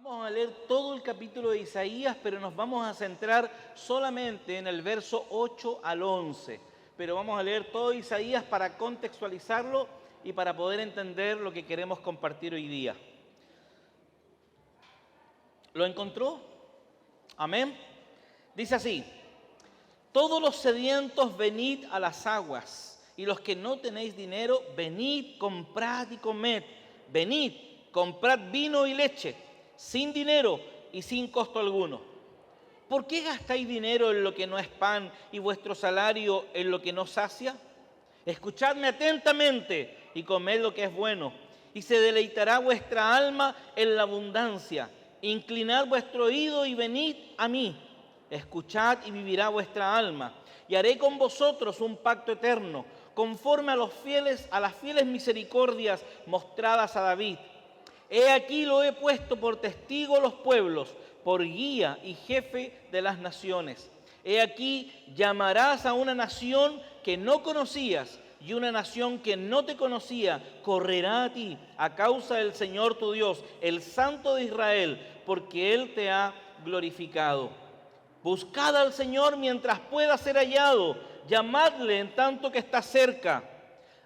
Vamos a leer todo el capítulo de Isaías, pero nos vamos a centrar solamente en el verso 8 al 11. Pero vamos a leer todo Isaías para contextualizarlo y para poder entender lo que queremos compartir hoy día. ¿Lo encontró? Amén. Dice así: todos los sedientos venid a las aguas, y los que no tenéis dinero, venid, comprad y comed. Venid, comprad vino y leche, sin dinero y sin costo alguno. ¿Por qué gastáis dinero en lo que no es pan y vuestro salario en lo que no sacia? Escuchadme atentamente y comed lo que es bueno, y se deleitará vuestra alma en la abundancia. Inclinad vuestro oído y venid a mí. Escuchad y vivirá vuestra alma, y haré con vosotros un pacto eterno, conforme a las fieles misericordias mostradas a David. He aquí lo he puesto por testigo a los pueblos, por guía y jefe de las naciones. He aquí llamarás a una nación que no conocías, y una nación que no te conocía correrá a ti a causa del Señor tu Dios, el Santo de Israel, porque Él te ha glorificado. Buscad al Señor mientras pueda ser hallado, llamadle en tanto que está cerca.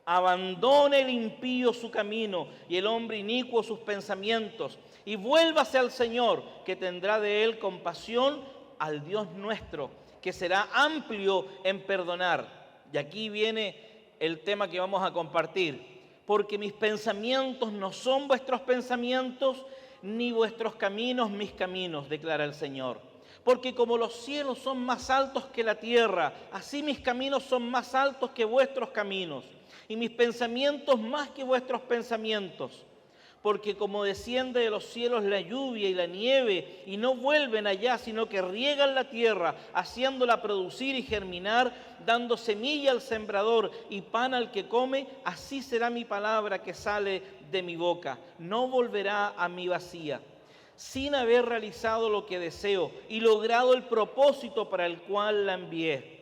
Abandone el impío su camino y el hombre inicuo sus pensamientos, y vuélvase al Señor, que tendrá de él compasión, al Dios nuestro, que será amplio en perdonar. Y aquí viene el tema que vamos a compartir. Porque mis pensamientos no son vuestros pensamientos, ni vuestros caminos mis caminos, declara el Señor. Porque como los cielos son más altos que la tierra, así mis caminos son más altos que vuestros caminos, y mis pensamientos más que vuestros pensamientos. Porque como desciende de los cielos la lluvia y la nieve, y no vuelven allá, sino que riegan la tierra, haciéndola producir y germinar, dando semilla al sembrador y pan al que come, así será mi palabra que sale de mi boca. No volverá a mí vacía, sin haber realizado lo que deseo y logrado el propósito para el cual la envié.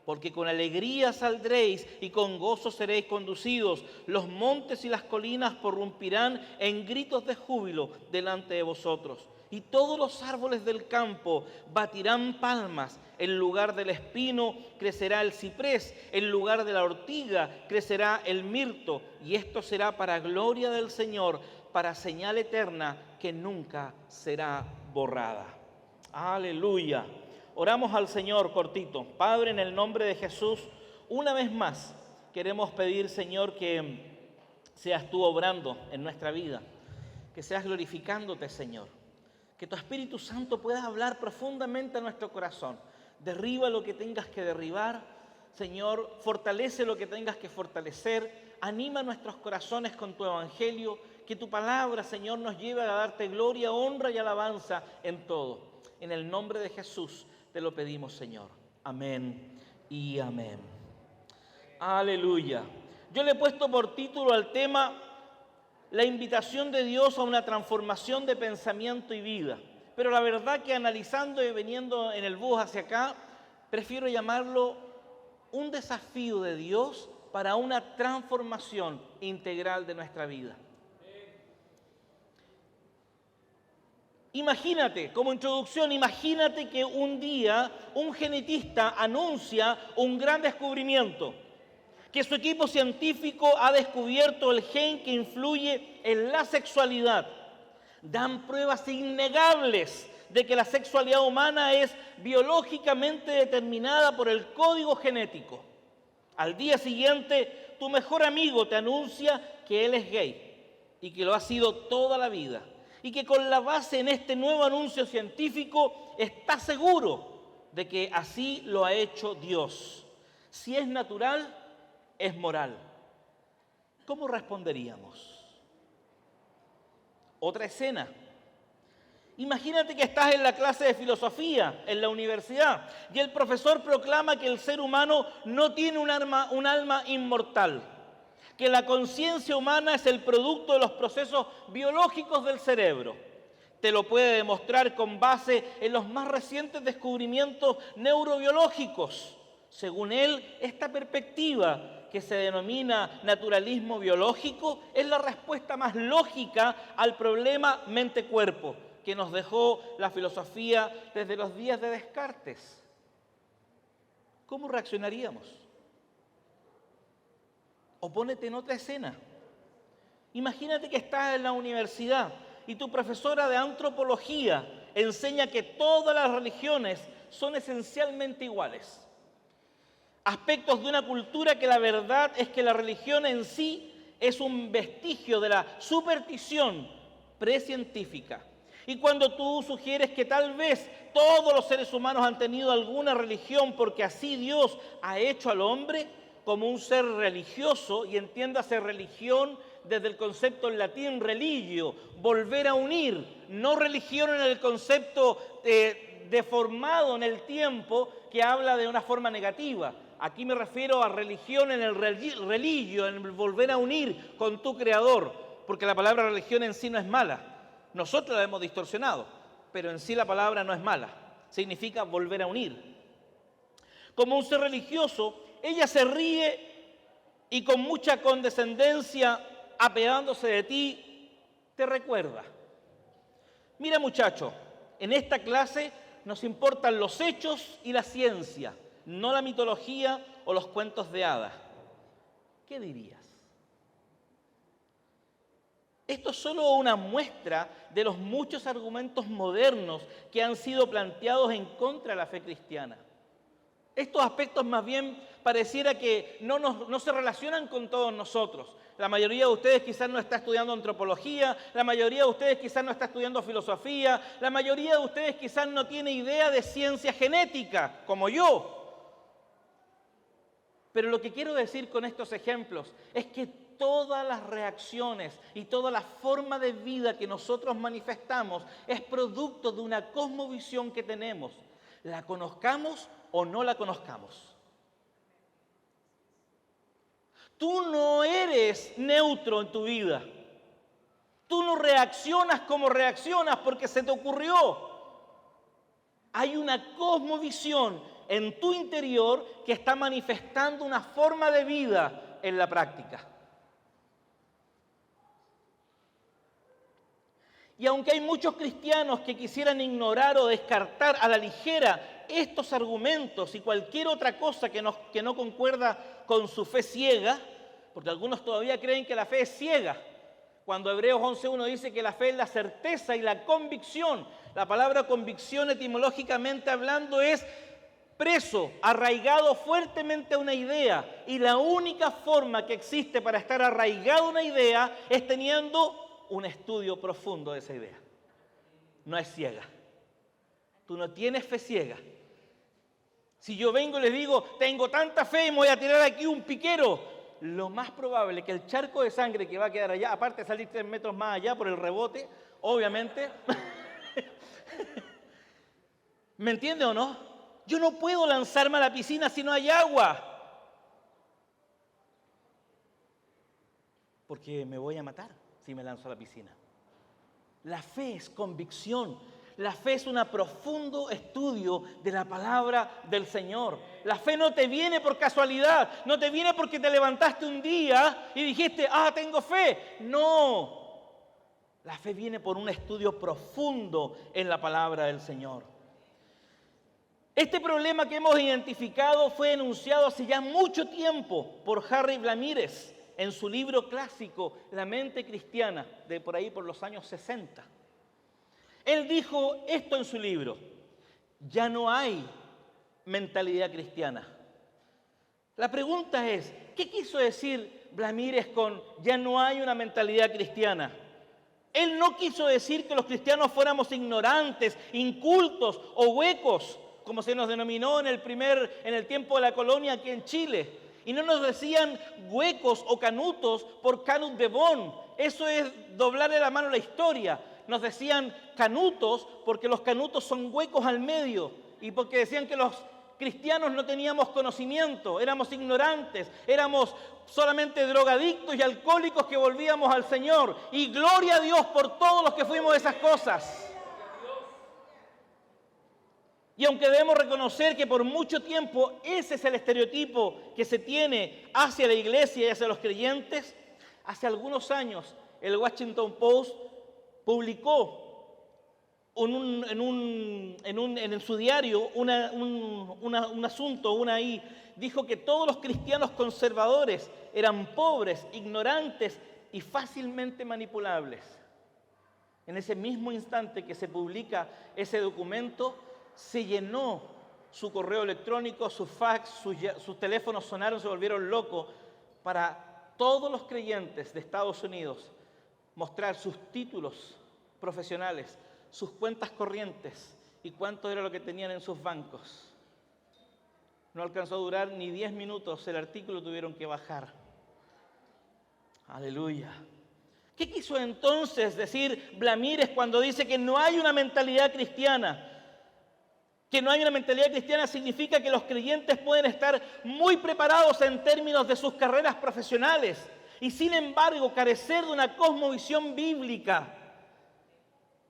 Porque con alegría saldréis y con gozo seréis conducidos. Los montes y las colinas prorrumpirán en gritos de júbilo delante de vosotros. Y todos los árboles del campo batirán palmas. En lugar del espino crecerá el ciprés, en lugar de la ortiga crecerá el mirto. Y esto será para gloria del Señor, para señal eterna que nunca será borrada. Aleluya. Oramos al Señor cortito. Padre, en el nombre de Jesús, una vez más queremos pedir, Señor, que seas tú obrando en nuestra vida, que seas glorificándote, Señor, que tu Espíritu Santo pueda hablar profundamente a nuestro corazón. Derriba lo que tengas que derribar, Señor, fortalece lo que tengas que fortalecer, anima nuestros corazones con tu evangelio, que tu palabra, Señor, nos lleve a darte gloria, honra y alabanza en todo. En el nombre de Jesús te lo pedimos, Señor. Amén y amén. Aleluya. Yo le he puesto por título al tema la invitación de Dios a una transformación de pensamiento y vida. Pero la verdad que analizando y viniendo en el bus hacia acá, prefiero llamarlo un desafío de Dios para una transformación integral de nuestra vida. Imagínate, como introducción, imagínate que un día un genetista anuncia un gran descubrimiento, que su equipo científico ha descubierto el gen que influye en la sexualidad. Dan pruebas innegables de que la sexualidad humana es biológicamente determinada por el código genético. Al día siguiente, tu mejor amigo te anuncia que él es gay y que lo ha sido toda la vida. Y que con la base en este nuevo anuncio científico está seguro de que así lo ha hecho Dios. Si es natural, es moral. ¿Cómo responderíamos? Otra escena. Imagínate que estás en la clase de filosofía en la universidad y el profesor proclama que el ser humano no tiene un alma inmortal, que la conciencia humana es el producto de los procesos biológicos del cerebro. Te lo puede demostrar con base en los más recientes descubrimientos neurobiológicos. Según él, esta perspectiva, que se denomina naturalismo biológico, es la respuesta más lógica al problema mente-cuerpo, que nos dejó la filosofía desde los días de Descartes. ¿Cómo reaccionaríamos? O pónete en otra escena. Imagínate que estás en la universidad y tu profesora de antropología enseña que todas las religiones son esencialmente iguales. Aspectos de una cultura que la verdad es que la religión en sí es un vestigio de la superstición precientífica. Y cuando tú sugieres que tal vez todos los seres humanos han tenido alguna religión porque así Dios ha hecho al hombre como un ser religioso, y entiéndase religión desde el concepto en latín religio, volver a unir, no religión en el concepto deformado en el tiempo que habla de una forma negativa. Aquí me refiero a religión en el religio, en el volver a unir con tu Creador, porque la palabra religión en sí no es mala. Nosotros la hemos distorsionado, pero en sí la palabra no es mala. Significa volver a unir. Como un ser religioso, ella se ríe y con mucha condescendencia, apeándose de ti, te recuerda. Mira, muchacho, en esta clase nos importan los hechos y la ciencia, no la mitología o los cuentos de hadas. ¿Qué dirías? Esto es solo una muestra de los muchos argumentos modernos que han sido planteados en contra de la fe cristiana. Estos aspectos más bien pareciera que no se relacionan con todos nosotros. La mayoría de ustedes quizás no está estudiando antropología, la mayoría de ustedes quizás no está estudiando filosofía, la mayoría de ustedes quizás no tiene idea de ciencia genética, como yo. Pero lo que quiero decir con estos ejemplos es que todas las reacciones y toda la forma de vida que nosotros manifestamos es producto de una cosmovisión que tenemos, la conozcamos o no la conozcamos. Tú no eres neutro en tu vida. Tú no reaccionas como reaccionas porque se te ocurrió. Hay una cosmovisión en tu interior que está manifestando una forma de vida en la práctica. Y aunque hay muchos cristianos que quisieran ignorar o descartar a la ligera estos argumentos y cualquier otra cosa que no concuerda con su fe ciega, porque algunos todavía creen que la fe es ciega, cuando Hebreos 11.1 dice que la fe es la certeza y la convicción. La palabra convicción etimológicamente hablando es preso, arraigado fuertemente a una idea, y la única forma que existe para estar arraigado a una idea es teniendo un estudio profundo de esa idea. No es ciega. Tú no tienes fe ciega. Si yo vengo y les digo, tengo tanta fe y me voy a tirar aquí un piquero, lo más probable es que el charco de sangre que va a quedar allá, aparte de salir 3 metros más allá por el rebote, obviamente, ¿me entiende o no? Yo no puedo lanzarme a la piscina si no hay agua, porque me voy a matar si me lanzo a la piscina. La fe es convicción. La fe es un profundo estudio de la palabra del Señor. La fe no te viene por casualidad, no te viene porque te levantaste un día y dijiste, tengo fe. No, la fe viene por un estudio profundo en la palabra del Señor. Este problema que hemos identificado fue enunciado hace ya mucho tiempo por Harry Blamires en su libro clásico, La mente cristiana, de por ahí por los años 60. Él dijo esto en su libro: ya no hay mentalidad cristiana. La pregunta es, ¿qué quiso decir Blamires con ya no hay una mentalidad cristiana? Él no quiso decir que los cristianos fuéramos ignorantes, incultos o huecos, como se nos denominó en el tiempo de la colonia aquí en Chile. Y no nos decían huecos o canutos por Canut de Bonn. Eso es doblarle la mano a la historia. Nos decían canutos porque los canutos son huecos al medio y porque decían que los cristianos no teníamos conocimiento, éramos ignorantes, éramos solamente drogadictos y alcohólicos que volvíamos al Señor. Y gloria a Dios por todos los que fuimos de esas cosas. Y aunque debemos reconocer que por mucho tiempo ese es el estereotipo que se tiene hacia la iglesia y hacia los creyentes, hace algunos años el Washington Post publicó en su diario un asunto, dijo que todos los cristianos conservadores eran pobres, ignorantes y fácilmente manipulables. En ese mismo instante que se publica ese documento, se llenó su correo electrónico, su fax, sus teléfonos sonaron, se volvieron locos para todos los creyentes de Estados Unidos mostrar sus títulos profesionales, sus cuentas corrientes y cuánto era lo que tenían en sus bancos. No alcanzó a durar ni 10 minutos, el artículo tuvieron que bajar. Aleluya. ¿Qué quiso entonces decir Blamires cuando dice que no hay una mentalidad cristiana? Que no hay una mentalidad cristiana significa que los creyentes pueden estar muy preparados en términos de sus carreras profesionales y sin embargo carecer de una cosmovisión bíblica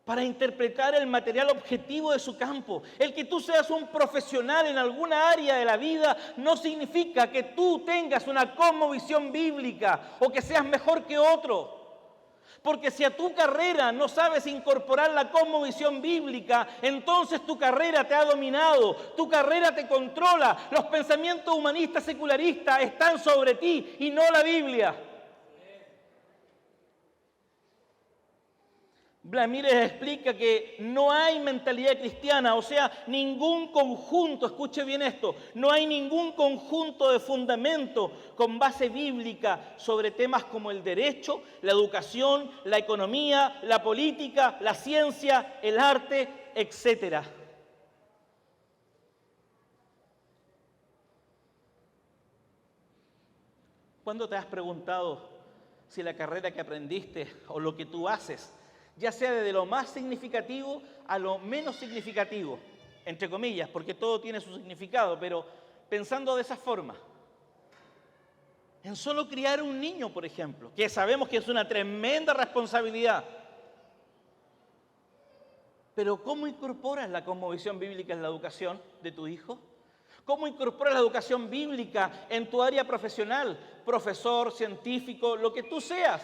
para interpretar el material objetivo de su campo. El que tú seas un profesional en alguna área de la vida no significa que tú tengas una cosmovisión bíblica o que seas mejor que otro. Porque si a tu carrera no sabes incorporar la cosmovisión bíblica, entonces tu carrera te ha dominado, tu carrera te controla. Los pensamientos humanistas secularistas están sobre ti y no la Biblia. Blamires explica que no hay mentalidad cristiana, o sea, ningún conjunto, escuche bien esto, no hay ningún conjunto de fundamento con base bíblica sobre temas como el derecho, la educación, la economía, la política, la ciencia, el arte, etc. ¿Cuándo te has preguntado si la carrera que aprendiste o lo que tú haces, ya sea de lo más significativo a lo menos significativo, entre comillas, porque todo tiene su significado, pero pensando de esa forma, en solo criar un niño, por ejemplo, que sabemos que es una tremenda responsabilidad, pero ¿cómo incorporas la cosmovisión bíblica en la educación de tu hijo? ¿Cómo incorporas la educación bíblica en tu área profesional, profesor, científico, lo que tú seas?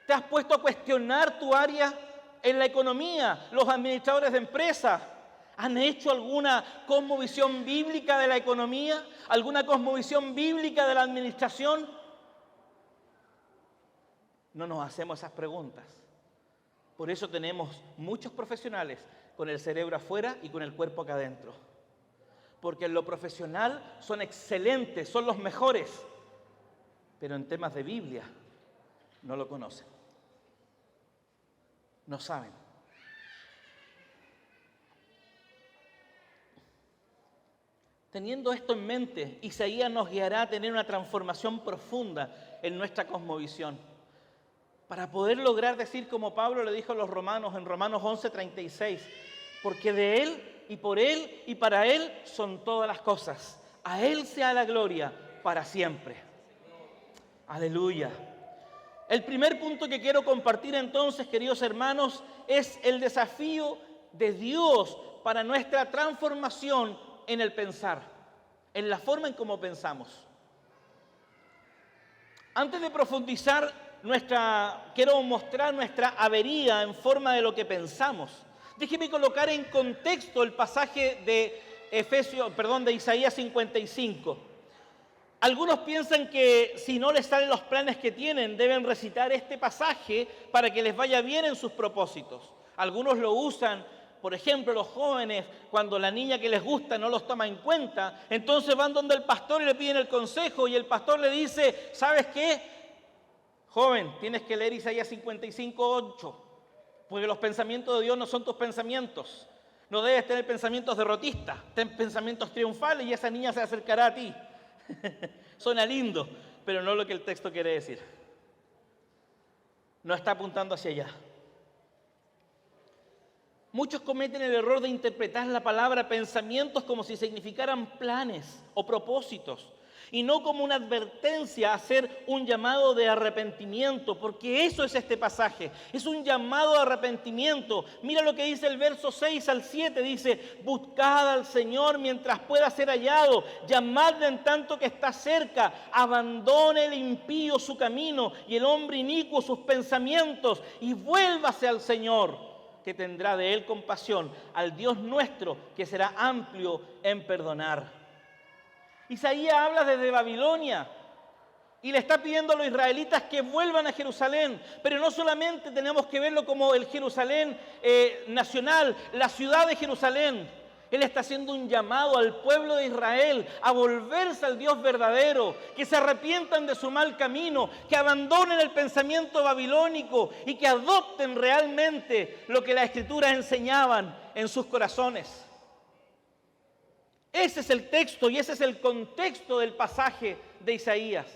¿Te has puesto a cuestionar tu área en la economía? ¿Los administradores de empresas han hecho alguna cosmovisión bíblica de la economía? ¿Alguna cosmovisión bíblica de la administración? No nos hacemos esas preguntas. Por eso tenemos muchos profesionales con el cerebro afuera y con el cuerpo acá adentro. Porque en lo profesional son excelentes, son los mejores, pero en temas de Biblia no lo conocen. No saben. Teniendo esto en mente, Isaías nos guiará a tener una transformación profunda en nuestra cosmovisión. Para poder lograr decir como Pablo le dijo a los romanos en Romanos 11:36, porque de Él y por Él y para Él son todas las cosas. A Él sea la gloria para siempre. Aleluya. El primer punto que quiero compartir entonces, queridos hermanos, es el desafío de Dios para nuestra transformación en el pensar, en la forma en cómo pensamos. Antes de profundizar, quiero mostrar nuestra avería en forma de lo que pensamos. Déjeme colocar en contexto el pasaje de Isaías 55. Algunos piensan que si no les salen los planes que tienen, deben recitar este pasaje para que les vaya bien en sus propósitos. Algunos lo usan, por ejemplo, los jóvenes, cuando la niña que les gusta no los toma en cuenta, entonces van donde el pastor y le piden el consejo y el pastor le dice, ¿sabes qué? Joven, tienes que leer Isaías 55:8, porque los pensamientos de Dios no son tus pensamientos. No debes tener pensamientos derrotistas, ten pensamientos triunfales y esa niña se acercará a ti. Suena lindo, pero no lo que el texto quiere decir. No está apuntando hacia allá. Muchos cometen el error de interpretar la palabra pensamientos como si significaran planes o propósitos, y no como una advertencia a hacer un llamado de arrepentimiento, porque eso es este pasaje, es un llamado de arrepentimiento. Mira lo que dice el verso 6 al 7, dice, buscad al Señor mientras pueda ser hallado, llamadle en tanto que está cerca, abandone el impío su camino y el hombre inicuo sus pensamientos y vuélvase al Señor. que tendrá de él compasión, al Dios nuestro que será amplio en perdonar. Isaías habla desde Babilonia y le está pidiendo a los israelitas que vuelvan a Jerusalén, pero no solamente tenemos que verlo como el Jerusalén nacional, la ciudad de Jerusalén. Él está haciendo un llamado al pueblo de Israel a volverse al Dios verdadero, que se arrepientan de su mal camino, que abandonen el pensamiento babilónico y que adopten realmente lo que las Escrituras enseñaban en sus corazones. Ese es el texto y ese es el contexto del pasaje de Isaías.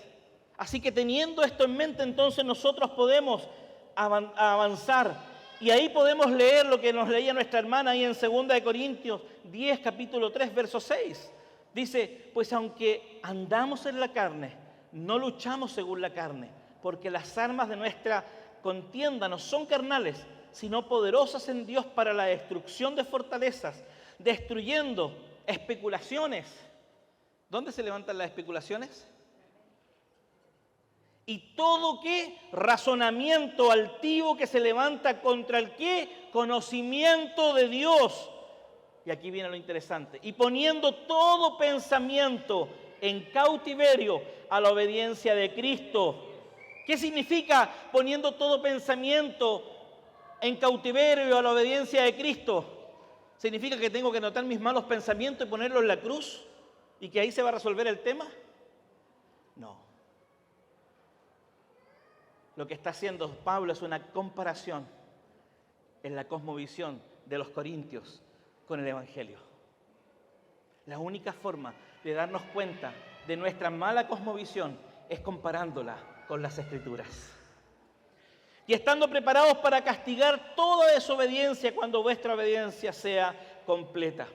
Así que teniendo esto en mente, entonces nosotros podemos avanzar. Y ahí podemos leer lo que nos leía nuestra hermana ahí en 2 Corintios 10, capítulo 3, verso 6. Dice, pues aunque andamos en la carne, no luchamos según la carne, porque las armas de nuestra contienda no son carnales, sino poderosas en Dios para la destrucción de fortalezas, destruyendo especulaciones. ¿Dónde se levantan las especulaciones? Y todo ¿qué? Razonamiento altivo que se levanta contra el ¿qué? Conocimiento de Dios. Y aquí viene lo interesante. Y poniendo todo pensamiento en cautiverio a la obediencia de Cristo. ¿Qué significa poniendo todo pensamiento en cautiverio a la obediencia de Cristo? ¿Significa que tengo que anotar mis malos pensamientos y ponerlos en la cruz? ¿Y que ahí se va a resolver el tema? No. Lo que está haciendo Pablo es una comparación en la cosmovisión de los corintios con el Evangelio. La única forma de darnos cuenta de nuestra mala cosmovisión es comparándola con las Escrituras. Y estando preparados para castigar toda desobediencia cuando vuestra obediencia sea completa.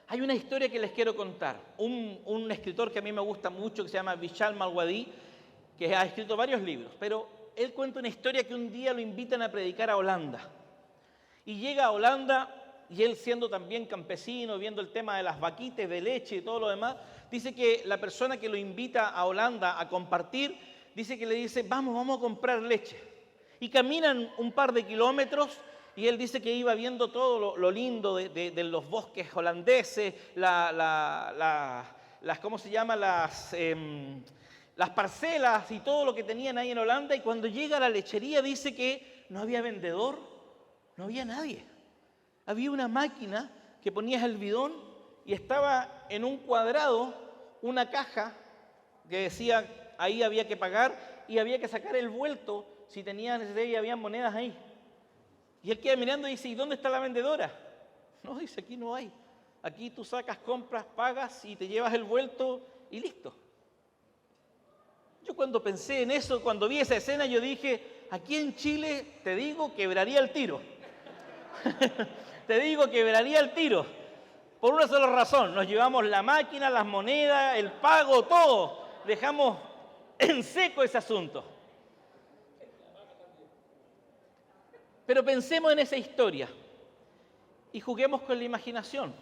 Hay una historia que les quiero contar. Un escritor que a mí me gusta mucho, que se llama Vishal Malwadi, que ha escrito varios libros, pero él cuenta una historia que un día lo invitan a predicar a Holanda. Y llega a Holanda, y él siendo también campesino, viendo el tema de las vaquitas, de leche y todo lo demás, dice que la persona que lo invita a Holanda a compartir, dice que le dice, vamos a comprar leche. Y caminan un par de kilómetros, y él dice que iba viendo todo lo lindo de los bosques holandeses, ¿cómo se llama? Las parcelas y todo lo que tenían ahí en Holanda, y cuando llega a la lechería dice que no había vendedor, no había nadie. Había una máquina que ponías el bidón y estaba en un cuadrado una caja que decía ahí había que pagar y había que sacar el vuelto si tenías necesidad y había monedas ahí. Y él queda mirando y dice, ¿y dónde está la vendedora? No, dice, aquí no hay. Aquí tú sacas, compras, pagas y te llevas el vuelto y listo. Yo cuando pensé en eso, cuando vi esa escena, yo dije, aquí en Chile, te digo, quebraría el tiro. Te digo, quebraría el tiro. Por una sola razón, nos llevamos la máquina, las monedas, el pago, todo. Dejamos en seco ese asunto. Pero pensemos en esa historia y juguemos con la imaginación.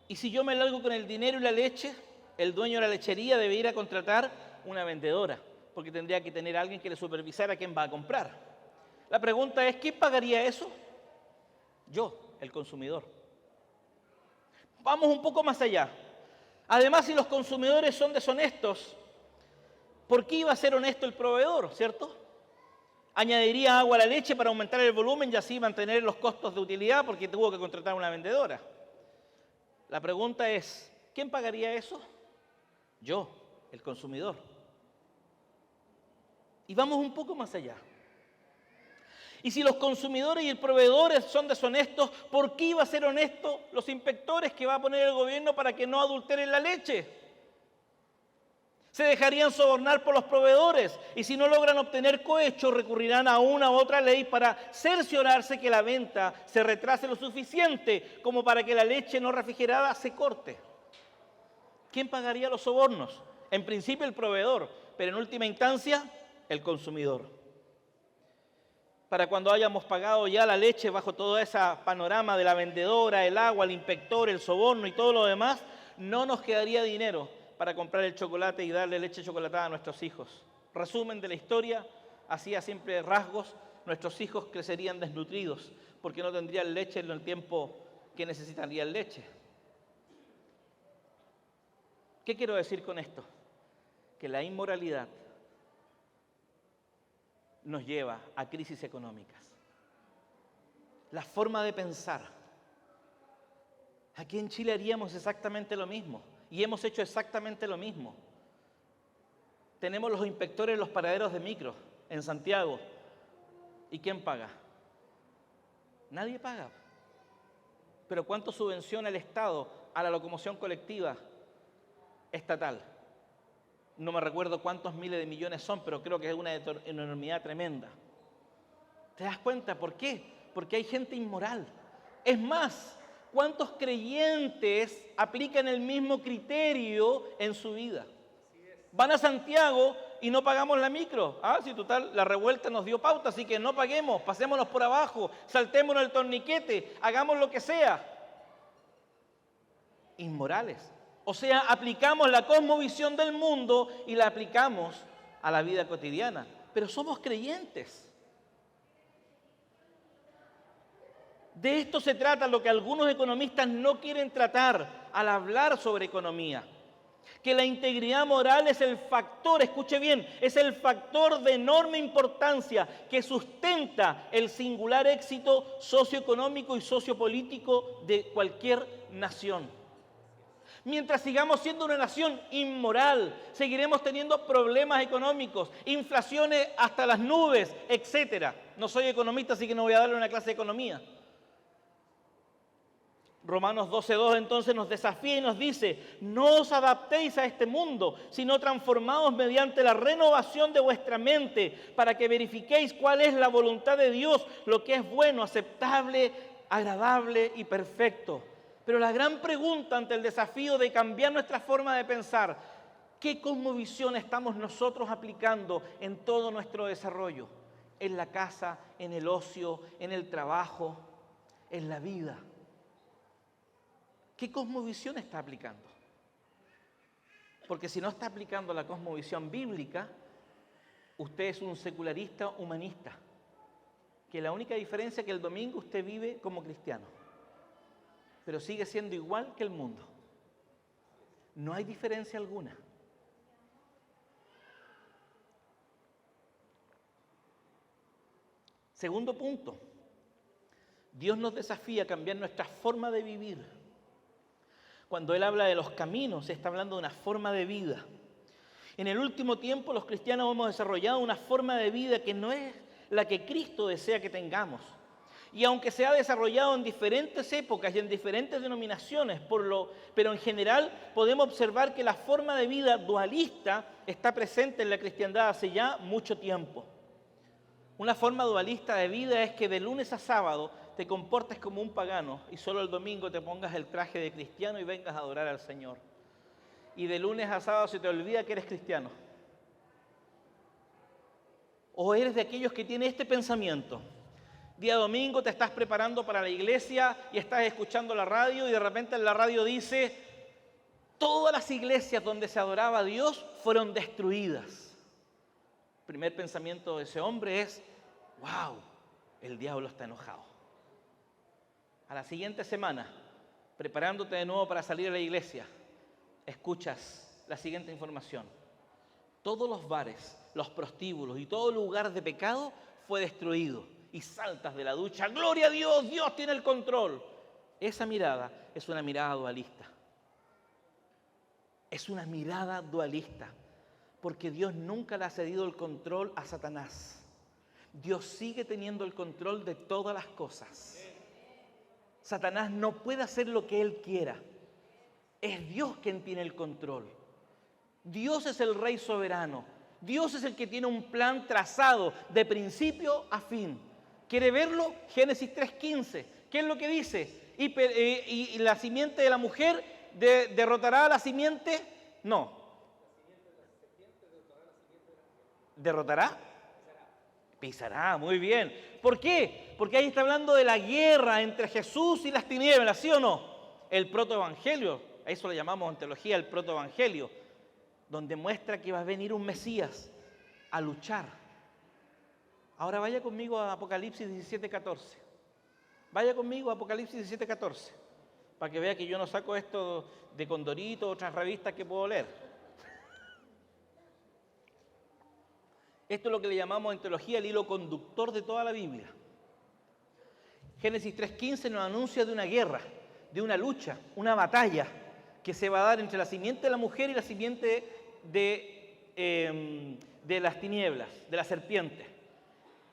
Y si yo me largo con el dinero y la leche, el dueño de la lechería debe ir a contratar una vendedora, porque tendría que tener a alguien que le supervisara quién va a comprar. La pregunta es, ¿quién pagaría eso? Yo, el consumidor. Vamos un poco más allá. Además, si los consumidores son deshonestos, ¿por qué iba a ser honesto el proveedor, cierto? Añadiría agua a la leche para aumentar el volumen y así mantener los costos de utilidad porque tuvo que contratar una vendedora. La pregunta es, ¿quién pagaría eso? Yo, el consumidor. Y vamos un poco más allá. Y si los consumidores y el proveedor son deshonestos, ¿por qué iba a ser honesto los inspectores que va a poner el gobierno para que no adulteren la leche? Se dejarían sobornar por los proveedores y si no logran obtener cohecho recurrirán a una u otra ley para cerciorarse que la venta se retrase lo suficiente como para que la leche no refrigerada se corte. ¿Quién pagaría los sobornos? En principio el proveedor, pero en última instancia el consumidor. Para cuando hayamos pagado ya la leche bajo todo ese panorama de la vendedora, el agua, el inspector, el soborno y todo lo demás, no nos quedaría dinero para comprar el chocolate y darle leche chocolatada a nuestros hijos. Resumen de la historia, así a simple rasgos, nuestros hijos crecerían desnutridos porque no tendrían leche en el tiempo que necesitarían leche. ¿Qué quiero decir con esto? Que la inmoralidad nos lleva a crisis económicas. La forma de pensar. Aquí en Chile haríamos exactamente lo mismo y hemos hecho exactamente lo mismo. Tenemos los inspectores en los paraderos de micro en Santiago. ¿Y quién paga? Nadie paga. Pero ¿cuánto subvenciona el Estado a la locomoción colectiva estatal? No me recuerdo cuántos miles de millones son, pero creo que es una enormidad tremenda. ¿Te das cuenta por qué? Porque hay gente inmoral. Es más, ¿cuántos creyentes aplican el mismo criterio en su vida? Van a Santiago y no pagamos la micro. Sí, total, la revuelta nos dio pauta, así que no paguemos, pasémonos por abajo, saltémonos el torniquete, hagamos lo que sea. Inmorales. O sea, aplicamos la cosmovisión del mundo y la aplicamos a la vida cotidiana. Pero somos creyentes. De esto se trata lo que algunos economistas no quieren tratar al hablar sobre economía. Que la integridad moral es el factor, escuche bien, es el factor de enorme importancia que sustenta el singular éxito socioeconómico y sociopolítico de cualquier nación. Mientras sigamos siendo una nación inmoral, seguiremos teniendo problemas económicos, inflaciones hasta las nubes, etc. No soy economista, así que no voy a darle una clase de economía. Romanos 12:2 entonces nos desafía y nos dice: no os adaptéis a este mundo, sino transformaos mediante la renovación de vuestra mente, para que verifiquéis cuál es la voluntad de Dios, lo que es bueno, aceptable, agradable y perfecto. Pero la gran pregunta ante el desafío de cambiar nuestra forma de pensar: ¿qué cosmovisión estamos nosotros aplicando en todo nuestro desarrollo? En la casa, en el ocio, en el trabajo, en la vida. ¿Qué cosmovisión está aplicando? Porque si no está aplicando la cosmovisión bíblica, usted es un secularista humanista, que la única diferencia es que el domingo usted vive como cristiano, pero sigue siendo igual que el mundo. No hay diferencia alguna. Segundo punto, Dios nos desafía a cambiar nuestra forma de vivir. Cuando Él habla de los caminos, está hablando de una forma de vida. En el último tiempo, los cristianos hemos desarrollado una forma de vida que no es la que Cristo desea que tengamos. Y aunque se ha desarrollado en diferentes épocas y en diferentes denominaciones, pero en general podemos observar que la forma de vida dualista está presente en la cristiandad hace ya mucho tiempo. Una forma dualista de vida es que de lunes a sábado te comportes como un pagano y solo el domingo te pongas el traje de cristiano y vengas a adorar al Señor. Y de lunes a sábado se te olvida que eres cristiano. O eres de aquellos que tienen este pensamiento. Día domingo te estás preparando para la iglesia y estás escuchando la radio y de repente en la radio dice: todas las iglesias donde se adoraba a Dios fueron destruidas. El primer pensamiento de ese hombre es: wow, el diablo está enojado. A la siguiente semana, preparándote de nuevo para salir a la iglesia, escuchas la siguiente información: todos los bares, los prostíbulos y todo lugar de pecado fue destruido. Y saltas de la ducha: ¡gloria a Dios! ¡Dios tiene el control! Esa mirada es una mirada dualista. Es una mirada dualista, porque Dios nunca le ha cedido el control a Satanás. Dios sigue teniendo el control de todas las cosas. Satanás no puede hacer lo que él quiera. Es Dios quien tiene el control. Dios es el Rey soberano. Dios es el que tiene un plan trazado de principio a fin. ¿Quiere verlo? Génesis 3:15. ¿Qué es lo que dice? Y la simiente de la mujer derrotará a la simiente. No. ¿Derrotará? Pisará, muy bien. ¿Por qué? Porque ahí está hablando de la guerra entre Jesús y las tinieblas, ¿sí o no? El protoevangelio, a eso le llamamos en teología el protoevangelio, donde muestra que va a venir un Mesías a luchar Ahora vaya conmigo a Apocalipsis 17:14. Vaya conmigo a Apocalipsis 17:14, para que vea que yo no saco esto de Condorito, otras revistas que puedo leer. Esto es lo que le llamamos en teología el hilo conductor de toda la Biblia. Génesis 3:15 nos anuncia de una guerra, de una lucha, una batalla que se va a dar entre la simiente de la mujer y la simiente de las tinieblas, de la serpiente.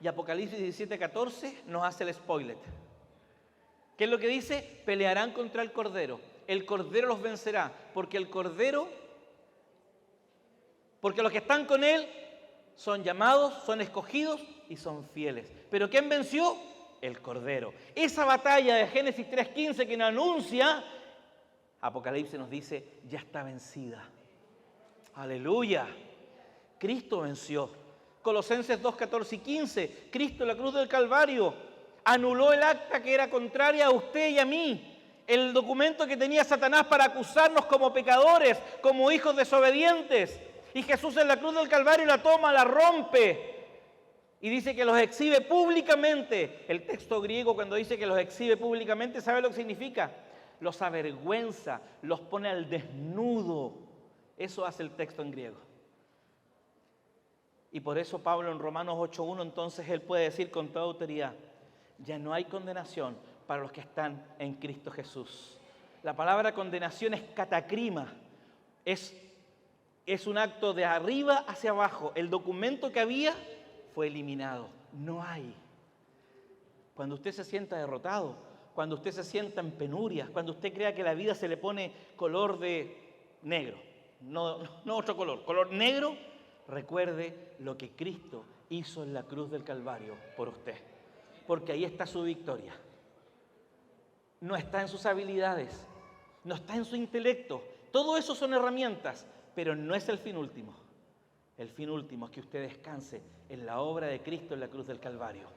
Y Apocalipsis 17:14 nos hace el spoiler. ¿Qué es lo que dice? Pelearán contra el Cordero. El Cordero los vencerá, porque los que están con Él son llamados, son escogidos y son fieles. ¿Pero quién venció? El Cordero. Esa batalla de Génesis 3:15 que nos anuncia, Apocalipsis nos dice, ya está vencida. Aleluya. Cristo venció. Colosenses 2:14 y 15, Cristo en la cruz del Calvario anuló el acta que era contraria a usted y a mí. El documento que tenía Satanás para acusarnos como pecadores, como hijos desobedientes. Y Jesús en la cruz del Calvario la toma, la rompe. Y dice que los exhibe públicamente. El texto griego cuando dice que los exhibe públicamente, ¿sabe lo que significa? Los avergüenza, los pone al desnudo. Eso hace el texto en griego. Y por eso Pablo en Romanos 8:1, entonces él puede decir con toda autoridad, ya no hay condenación para los que están en Cristo Jesús. La palabra condenación es catacrima, es un acto de arriba hacia abajo. El documento que había fue eliminado, no hay. Cuando usted se sienta derrotado, cuando usted se sienta en penurias, cuando usted crea que la vida se le pone color de negro, no otro color negro, recuerde lo que Cristo hizo en la cruz del Calvario por usted, porque ahí está su victoria. No está en sus habilidades, no está en su intelecto. Todo eso son herramientas, pero no es el fin último. El fin último es que usted descanse en la obra de Cristo en la cruz del Calvario.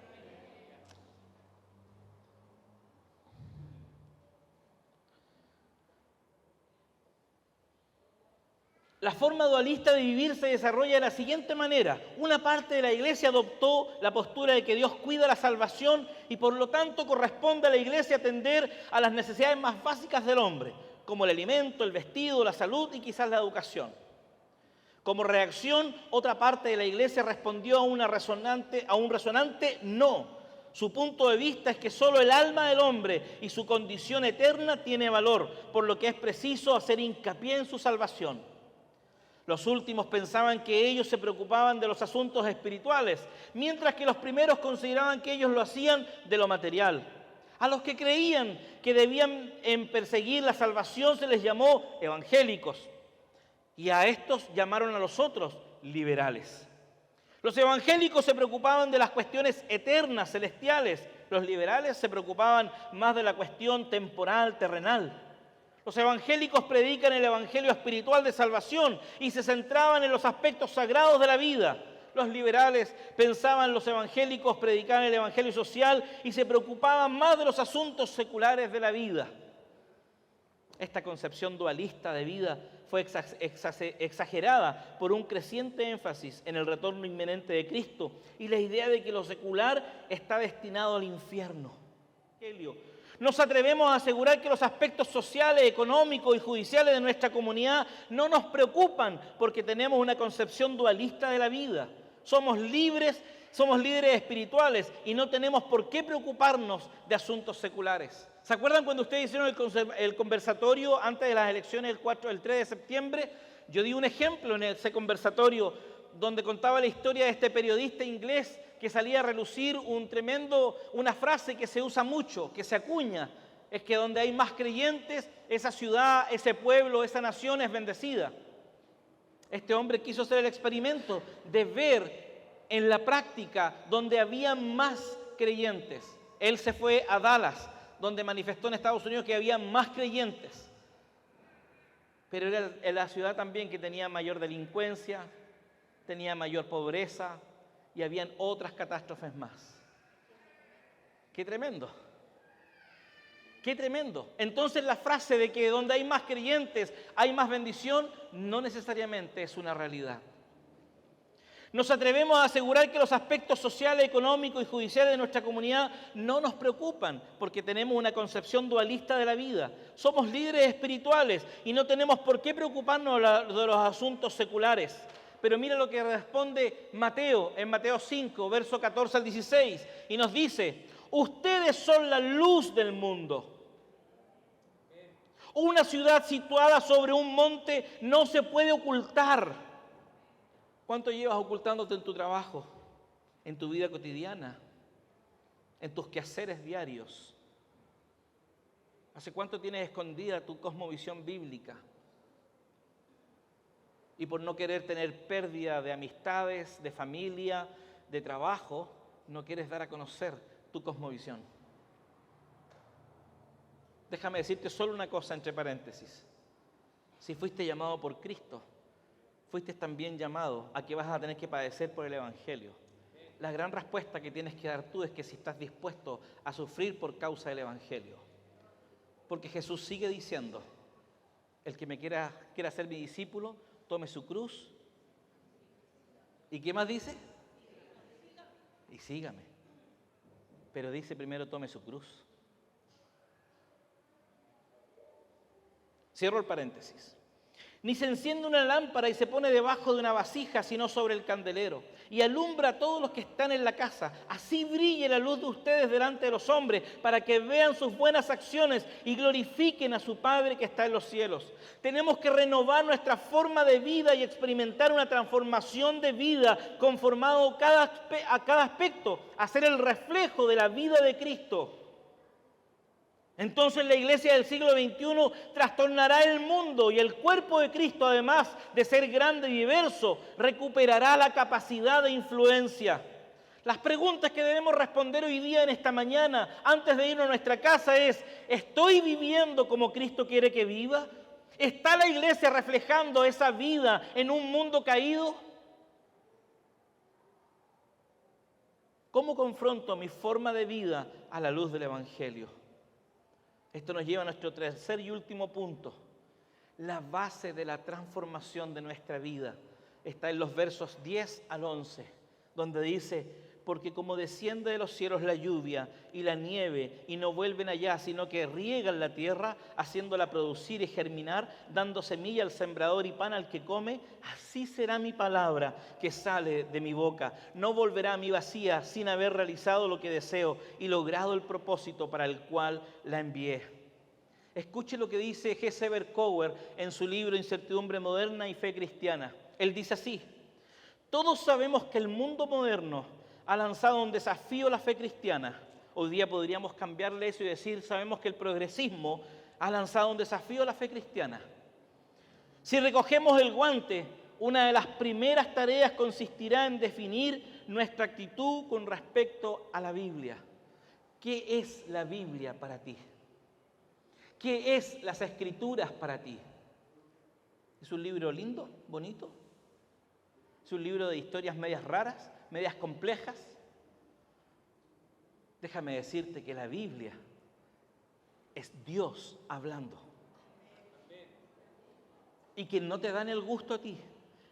La forma dualista de vivir se desarrolla de la siguiente manera. Una parte de la iglesia adoptó la postura de que Dios cuida la salvación y por lo tanto corresponde a la iglesia atender a las necesidades más básicas del hombre, como el alimento, el vestido, la salud y quizás la educación. Como reacción, otra parte de la iglesia respondió a un resonante no. Su punto de vista es que solo el alma del hombre y su condición eterna tiene valor, por lo que es preciso hacer hincapié en su salvación. Los últimos pensaban que ellos se preocupaban de los asuntos espirituales, mientras que los primeros consideraban que ellos lo hacían de lo material. A los que creían que debían perseguir la salvación se les llamó evangélicos, y a estos llamaron a los otros liberales. Los evangélicos se preocupaban de las cuestiones eternas, celestiales. Los liberales se preocupaban más de la cuestión temporal, terrenal. Los evangélicos predican el evangelio espiritual de salvación y se centraban en los aspectos sagrados de la vida. Los liberales pensaban, los evangélicos predicaban el evangelio social y se preocupaban más de los asuntos seculares de la vida. Esta concepción dualista de vida fue exagerada por un creciente énfasis en el retorno inminente de Cristo y la idea de que lo secular está destinado al infierno. Nos atrevemos a asegurar que los aspectos sociales, económicos y judiciales de nuestra comunidad no nos preocupan porque tenemos una concepción dualista de la vida. Somos líderes espirituales y no tenemos por qué preocuparnos de asuntos seculares. ¿Se acuerdan cuando ustedes hicieron el conversatorio antes de las elecciones el 3 de septiembre? Yo di un ejemplo en ese conversatorio donde contaba la historia de este periodista inglés que salía a relucir una frase que se usa mucho, que se acuña, es que donde hay más creyentes, esa ciudad, ese pueblo, esa nación es bendecida. Este hombre quiso hacer el experimento de ver en la práctica donde había más creyentes. Él se fue a Dallas, donde manifestó en Estados Unidos que había más creyentes. Pero era la ciudad también que tenía mayor delincuencia, tenía mayor pobreza y habían otras catástrofes más. ¡Qué tremendo! ¡Qué tremendo! Entonces la frase de que donde hay más creyentes hay más bendición no necesariamente es una realidad. Nos atrevemos a asegurar que los aspectos sociales, económicos y judiciales de nuestra comunidad no nos preocupan porque tenemos una concepción dualista de la vida. Somos líderes espirituales y no tenemos por qué preocuparnos de los asuntos seculares. Pero mira lo que responde Mateo en Mateo 5, verso 14 al 16, y nos dice: ustedes son la luz del mundo. Una ciudad situada sobre un monte no se puede ocultar. ¿Cuánto llevas ocultándote en tu trabajo, en tu vida cotidiana, en tus quehaceres diarios? ¿Hace cuánto tienes escondida tu cosmovisión bíblica? Y por no querer tener pérdida de amistades, de familia, de trabajo, no quieres dar a conocer tu cosmovisión. Déjame decirte solo una cosa entre paréntesis. Si fuiste llamado por Cristo, fuiste también llamado a que vas a tener que padecer por el Evangelio. La gran respuesta que tienes que dar tú es que si estás dispuesto a sufrir por causa del Evangelio. Porque Jesús sigue diciendo: el que me quiera ser mi discípulo, tome su cruz. ¿Y qué más dice? Y sígame. Pero dice primero: tome su cruz. Cierro el paréntesis. Ni se enciende una lámpara y se pone debajo de una vasija, sino sobre el candelero, y alumbra a todos los que están en la casa. Así brille la luz de ustedes delante de los hombres, para que vean sus buenas acciones y glorifiquen a su Padre que está en los cielos. Tenemos que renovar nuestra forma de vida y experimentar una transformación de vida conformado a cada aspecto, a ser el reflejo de la vida de Cristo. Entonces la iglesia del siglo XXI trastornará el mundo y el cuerpo de Cristo, además de ser grande y diverso, recuperará la capacidad de influencia. Las preguntas que debemos responder hoy día en esta mañana, antes de irnos a nuestra casa, es: ¿estoy viviendo como Cristo quiere que viva? ¿Está la iglesia reflejando esa vida en un mundo caído? ¿Cómo confronto mi forma de vida a la luz del Evangelio? Esto nos lleva a nuestro tercer y último punto. La base de la transformación de nuestra vida está en los versos 10 al 11, donde dice: porque como desciende de los cielos la lluvia y la nieve y no vuelven allá, sino que riegan la tierra, haciéndola producir y germinar, dando semilla al sembrador y pan al que come, así será mi palabra que sale de mi boca. No volverá a mí vacía, sin haber realizado lo que deseo y logrado el propósito para el cual la envié. Escuche lo que dice G. Berkouwer en su libro Incertidumbre moderna y fe cristiana. Él dice así: todos sabemos que el mundo moderno ha lanzado un desafío a la fe cristiana. Hoy día podríamos cambiarle eso y decir: sabemos que el progresismo ha lanzado un desafío a la fe cristiana. Si recogemos el guante, una de las primeras tareas consistirá en definir nuestra actitud con respecto a la Biblia. ¿Qué es la Biblia para ti? ¿Qué es las Escrituras para ti? ¿Es un libro lindo, bonito? ¿Es un libro de historias medias raras, medias complejas? Déjame decirte que la Biblia es Dios hablando. Y que no te dan el gusto a ti.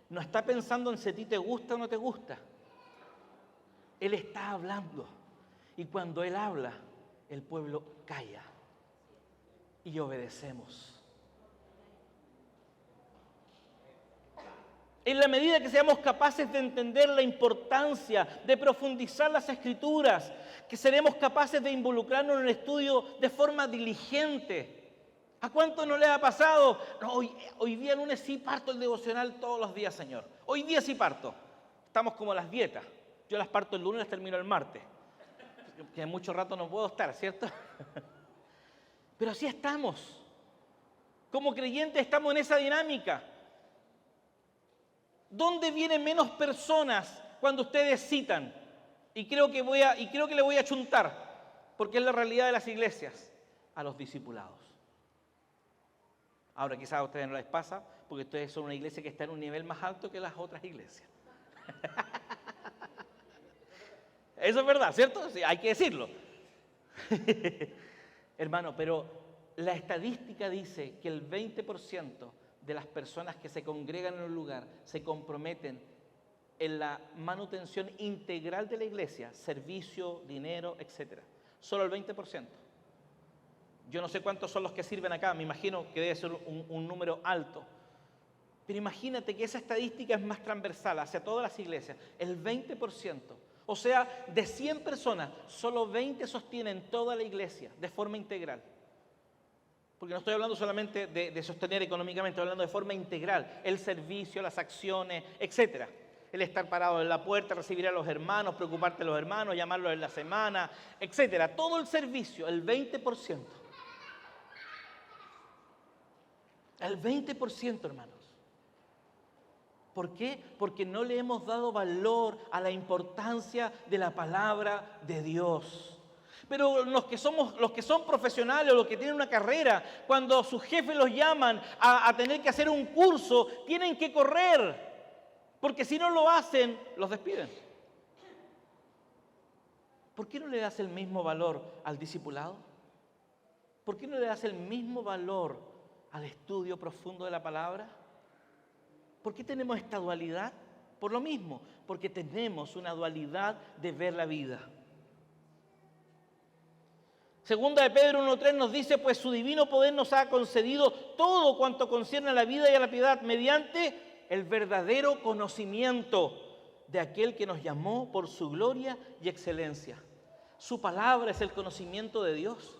No está pensando en si a ti te gusta o no te gusta. Él está hablando. Y cuando Él habla, el pueblo calla. Y obedecemos. En la medida que seamos capaces de entender la importancia de profundizar las Escrituras, que seremos capaces de involucrarnos en el estudio de forma diligente. ¿A cuánto no les ha pasado? No, hoy día lunes sí parto el devocional todos los días, Señor. Hoy día sí parto. Estamos como las dietas. Yo las parto el lunes y las termino el martes. Que en mucho rato no puedo estar, ¿cierto? Pero así estamos. Como creyentes estamos en esa dinámica. ¿Dónde vienen menos personas cuando ustedes citan? Y creo que le voy a achuntar, porque es la realidad de las iglesias, a los discipulados. Ahora quizás a ustedes no les pasa, porque ustedes son una iglesia que está en un nivel más alto que las otras iglesias. Eso es verdad, ¿cierto? Sí, hay que decirlo. Hermano, pero la estadística dice que el 20% de las personas que se congregan en un lugar se comprometen en la manutención integral de la iglesia, servicio, dinero, etc. Solo el 20%. Yo no sé cuántos son los que sirven acá, me imagino que debe ser un número alto. Pero imagínate que esa estadística es más transversal hacia todas las iglesias, el 20%. O sea, de 100 personas, solo 20 sostienen toda la iglesia de forma integral. Porque no estoy hablando solamente de sostener económicamente, estoy hablando de forma integral. El servicio, las acciones, etc. El estar parado en la puerta, recibir a los hermanos, preocuparte de los hermanos, llamarlos en la semana, etc. Todo el servicio, el 20%. El 20%, hermanos. ¿Por qué? Porque no le hemos dado valor a la importancia de la palabra de Dios. Pero los que son profesionales o los que tienen una carrera, cuando sus jefes los llaman a tener que hacer un curso, tienen que correr, porque si no lo hacen, los despiden. ¿Por qué no le das el mismo valor al discipulado? ¿Por qué no le das el mismo valor al estudio profundo de la palabra? ¿Por qué tenemos esta dualidad? Por lo mismo, porque tenemos una dualidad de ver la vida. Segunda de Pedro 1:3 nos dice, pues su divino poder nos ha concedido todo cuanto concierne a la vida y a la piedad mediante el verdadero conocimiento de aquel que nos llamó por su gloria y excelencia. Su palabra es el conocimiento de Dios.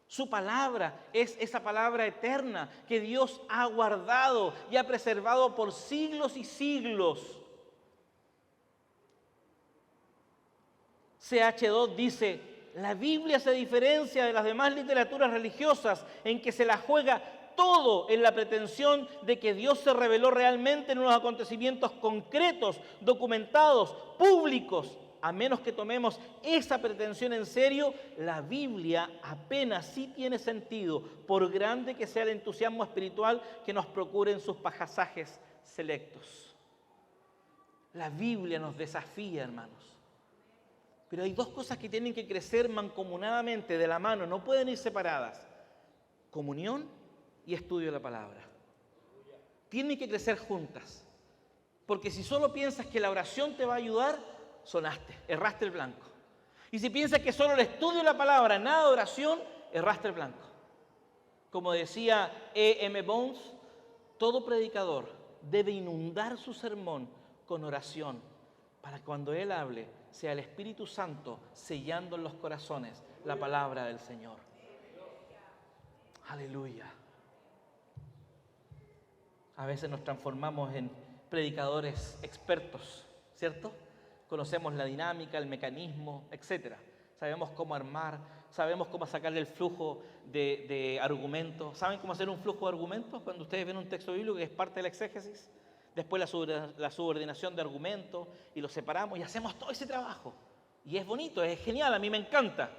Su palabra es esa palabra eterna que Dios ha guardado y ha preservado por siglos y siglos. C.H. Dodd dice, la Biblia se diferencia de las demás literaturas religiosas en que se la juega todo en la pretensión de que Dios se reveló realmente en unos acontecimientos concretos, documentados, públicos. A menos que tomemos esa pretensión en serio, la Biblia apenas sí tiene sentido, por grande que sea el entusiasmo espiritual que nos procuren sus pasajes selectos. La Biblia nos desafía, hermanos. Pero hay dos cosas que tienen que crecer mancomunadamente, de la mano, no pueden ir separadas. Comunión y estudio de la palabra. Tienen que crecer juntas. Porque si solo piensas que la oración te va a ayudar, sonaste, erraste el blanco. Y si piensas que solo el estudio de la palabra, nada de oración, erraste el blanco. Como decía E.M. Bones, todo predicador debe inundar su sermón con oración para que cuando él hable sea el Espíritu Santo sellando en los corazones la palabra del Señor. Aleluya. A veces nos transformamos en predicadores expertos, ¿cierto? Conocemos la dinámica, el mecanismo, etc. Sabemos cómo armar, sabemos cómo sacarle el flujo de argumentos. ¿Saben cómo hacer un flujo de argumentos? Cuando ustedes ven un texto bíblico que es parte de la exégesis, después la subordinación de argumentos y los separamos y hacemos todo ese trabajo. Y es bonito, es genial, a mí me encanta.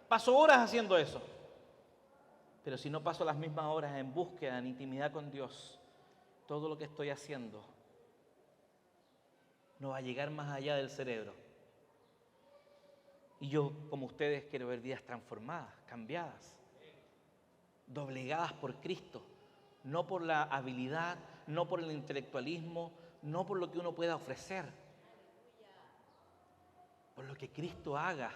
Paso horas haciendo eso. Pero si no paso las mismas horas en búsqueda, en intimidad con Dios, todo lo que estoy haciendo no va a llegar más allá del cerebro. Y yo, como ustedes, quiero ver vidas transformadas, cambiadas, doblegadas por Cristo, no por la habilidad, no por el intelectualismo, no por lo que uno pueda ofrecer, por lo que Cristo haga.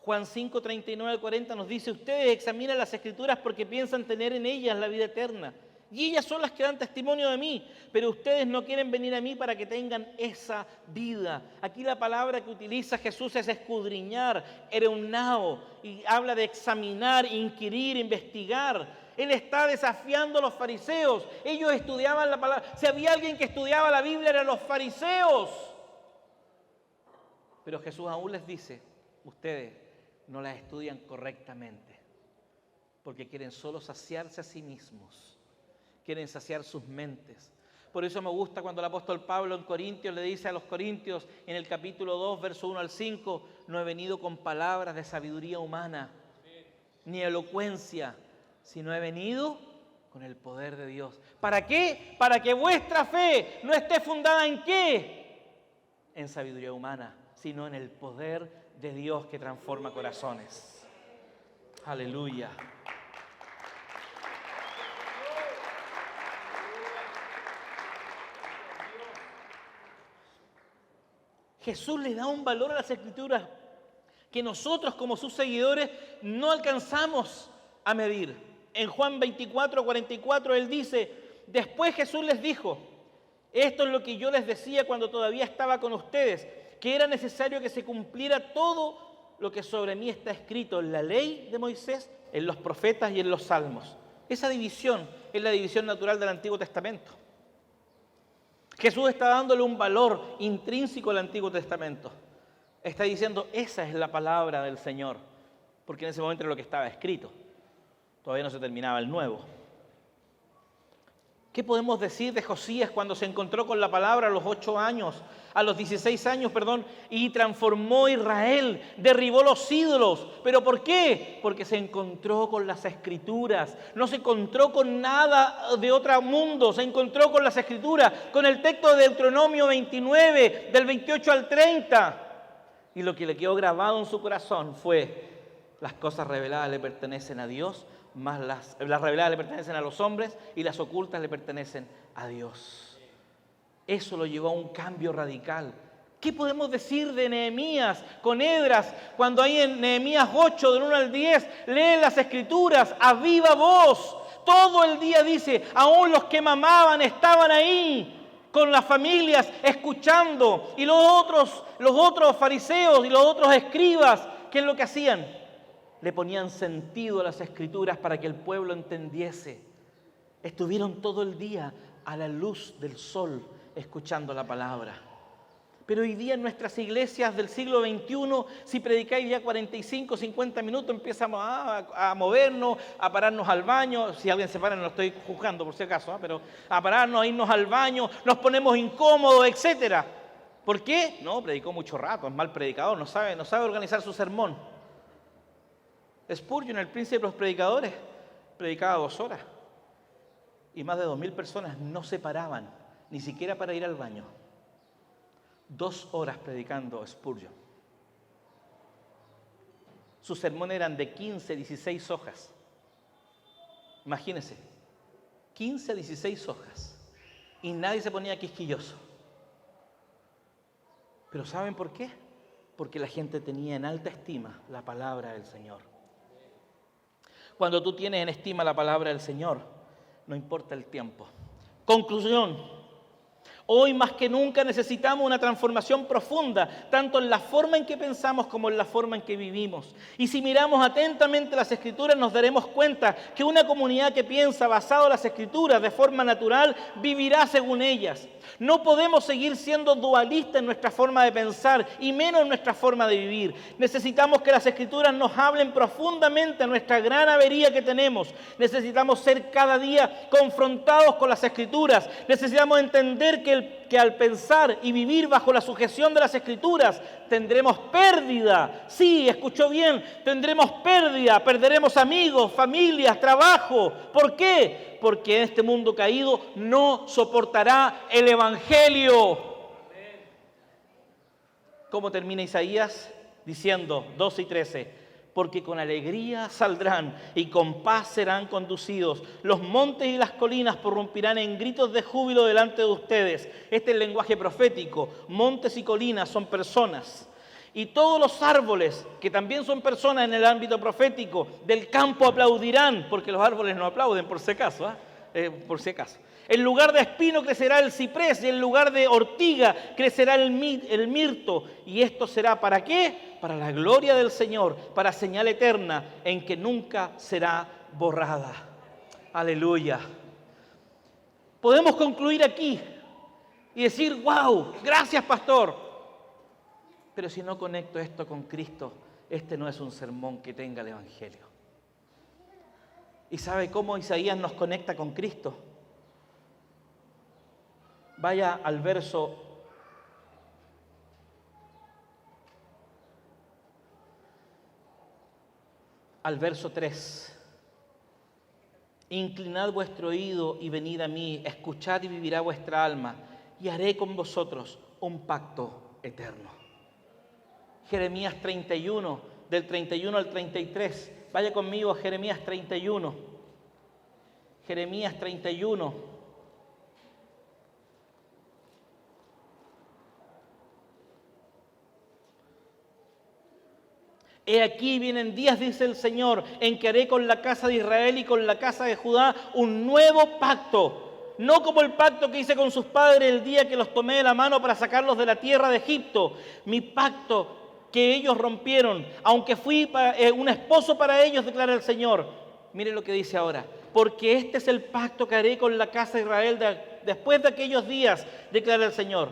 Juan 5, 39 al 40 nos dice, ustedes examinan las Escrituras porque piensan tener en ellas la vida eterna. Y ellas son las que dan testimonio de mí, pero ustedes no quieren venir a mí para que tengan esa vida. Aquí la palabra que utiliza Jesús es escudriñar, ereunao, y habla de examinar, inquirir, investigar. Él está desafiando a los fariseos. Ellos estudiaban la palabra. Si había alguien que estudiaba la Biblia, eran los fariseos. Pero Jesús aún les dice, ustedes no la estudian correctamente, porque quieren solo saciarse a sí mismos. Quieren saciar sus mentes. Por eso me gusta cuando el apóstol Pablo en Corintios le dice a los corintios en el capítulo 2, verso 1 al 5, no he venido con palabras de sabiduría humana, ni elocuencia, sino he venido con el poder de Dios. ¿Para qué? Para que vuestra fe no esté fundada en qué? En sabiduría humana, sino en el poder de Dios que transforma corazones. Aleluya. Jesús le da un valor a las Escrituras que nosotros como sus seguidores no alcanzamos a medir. En Juan 24:44 Él dice, después Jesús les dijo, esto es lo que yo les decía cuando todavía estaba con ustedes, que era necesario que se cumpliera todo lo que sobre mí está escrito en la ley de Moisés, en los profetas y en los salmos. Esa división es la división natural del Antiguo Testamento. Jesús está dándole un valor intrínseco al Antiguo Testamento. Está diciendo, esa es la palabra del Señor, porque en ese momento era lo que estaba escrito. Todavía no se terminaba el Nuevo. ¿Qué podemos decir de Josías cuando se encontró con la palabra a los 16 años, y transformó Israel, derribó los ídolos? ¿Pero por qué? Porque se encontró con las Escrituras, no se encontró con nada de otro mundo, se encontró con las Escrituras, con el texto de Deuteronomio 29, del 28 al 30. Y lo que le quedó grabado en su corazón fue, las cosas reveladas le pertenecen a Dios, más las reveladas le pertenecen a los hombres y las ocultas le pertenecen a Dios. Eso lo llevó a un cambio radical. ¿Qué podemos decir de Nehemías con Esdras cuando ahí en Nehemías 8, del 1 al 10, leen las Escrituras a viva voz? Todo el día dice, aún los que mamaban estaban ahí con las familias escuchando. Y los otros fariseos y los otros escribas, ¿qué es lo que hacían? Le ponían sentido a las Escrituras para que el pueblo entendiese. Estuvieron todo el día a la luz del sol escuchando la palabra. Pero hoy día en nuestras iglesias del siglo XXI, si predicáis ya 45, 50 minutos, empezamos a movernos, a pararnos al baño. Si alguien se para, no lo estoy juzgando por si acaso, pero a pararnos, a irnos al baño, nos ponemos incómodos, etc. ¿Por qué? No, predicó mucho rato, es mal predicador, no sabe organizar su sermón. Spurgeon, el príncipe de los predicadores, predicaba 2 horas y más de 2.000 personas no se paraban, ni siquiera para ir al baño. 2 horas predicando Spurgeon. Sus sermones eran de 15, 16 hojas. Imagínense, 15, 16 hojas. Y nadie se ponía quisquilloso. ¿Pero saben por qué? Porque la gente tenía en alta estima la palabra del Señor. Cuando tú tienes en estima la palabra del Señor, no importa el tiempo. Conclusión. Hoy más que nunca necesitamos una transformación profunda, tanto en la forma en que pensamos como en la forma en que vivimos. Y si miramos atentamente las Escrituras, nos daremos cuenta que una comunidad que piensa basado en las Escrituras de forma natural, vivirá según ellas. No podemos seguir siendo dualistas en nuestra forma de pensar y menos en nuestra forma de vivir. Necesitamos que las Escrituras nos hablen profundamente a nuestra gran avería que tenemos. Necesitamos ser cada día confrontados con las Escrituras. Necesitamos entender que al pensar y vivir bajo la sujeción de las Escrituras tendremos pérdida. Sí, escuchó bien, tendremos pérdida, perderemos amigos, familias, trabajo. ¿Por qué? Porque en este mundo caído no soportará el Evangelio. ¿Cómo termina Isaías? Diciendo, 12 y 13, porque con alegría saldrán y con paz serán conducidos. Los montes y las colinas prorrumpirán en gritos de júbilo delante de ustedes. Este es el lenguaje profético. Montes y colinas son personas. Y todos los árboles, que también son personas en el ámbito profético, del campo aplaudirán, porque los árboles no aplauden, por si acaso. En lugar de espino crecerá el ciprés, y en lugar de ortiga crecerá el mirto. ¿Y esto será para qué? Para la gloria del Señor, para señal eterna en que nunca será borrada. Aleluya. Podemos concluir aquí y decir, wow, gracias pastor. Pero si no conecto esto con Cristo, este no es un sermón que tenga el Evangelio. ¿Y sabe cómo Isaías nos conecta con Cristo? Vaya al verso 3. Inclinad vuestro oído y venid a mí, escuchad y vivirá vuestra alma, y haré con vosotros un pacto eterno. Jeremías 31, del 31 al 33. Vaya conmigo a Jeremías 31. Jeremías 31. He aquí vienen días, dice el Señor, en que haré con la casa de Israel y con la casa de Judá un nuevo pacto. No como el pacto que hice con sus padres el día que los tomé de la mano para sacarlos de la tierra de Egipto. Mi pacto que ellos rompieron, aunque fui un esposo para ellos, declara el Señor. Mire lo que dice ahora. Porque este es el pacto que haré con la casa de Israel después de aquellos días, declara el Señor.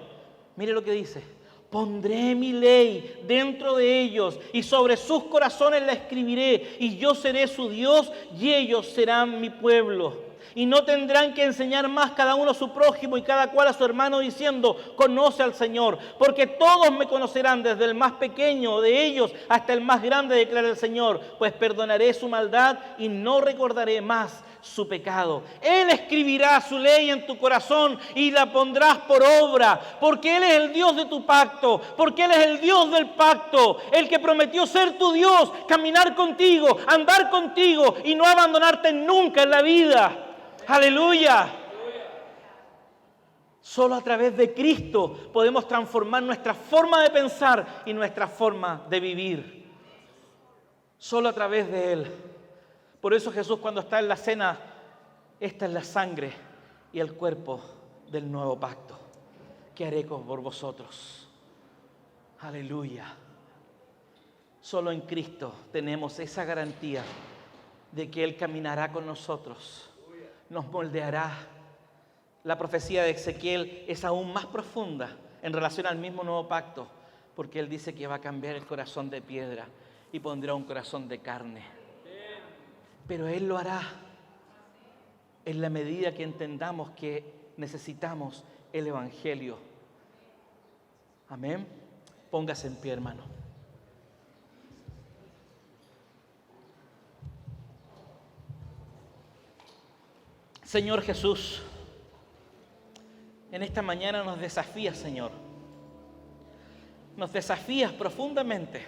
Mire lo que dice. Pondré mi ley dentro de ellos y sobre sus corazones la escribiré, y yo seré su Dios y ellos serán mi pueblo. Y no tendrán que enseñar más cada uno a su prójimo y cada cual a su hermano diciendo, conoce al Señor, porque todos me conocerán, desde el más pequeño de ellos hasta el más grande, declara el Señor, pues perdonaré su maldad y no recordaré más su pecado. Él escribirá su ley en tu corazón y la pondrás por obra, porque Él es el Dios de tu pacto, porque Él es el Dios del pacto, el que prometió ser tu Dios, caminar contigo, andar contigo y no abandonarte nunca en la vida. ¡Aleluya! Solo a través de Cristo podemos transformar nuestra forma de pensar y nuestra forma de vivir. Solo a través de Él. Por eso Jesús, cuando está en la cena, esta es la sangre y el cuerpo del nuevo pacto que haré por vosotros. Aleluya. Solo en Cristo tenemos esa garantía de que Él caminará con nosotros, nos moldeará. La profecía de Ezequiel es aún más profunda en relación al mismo nuevo pacto, porque Él dice que va a cambiar el corazón de piedra y pondrá un corazón de carne. Pero Él lo hará en la medida que entendamos que necesitamos el Evangelio. Amén. Póngase en pie, hermano. Señor Jesús, en esta mañana nos desafías, Señor. Nos desafías profundamente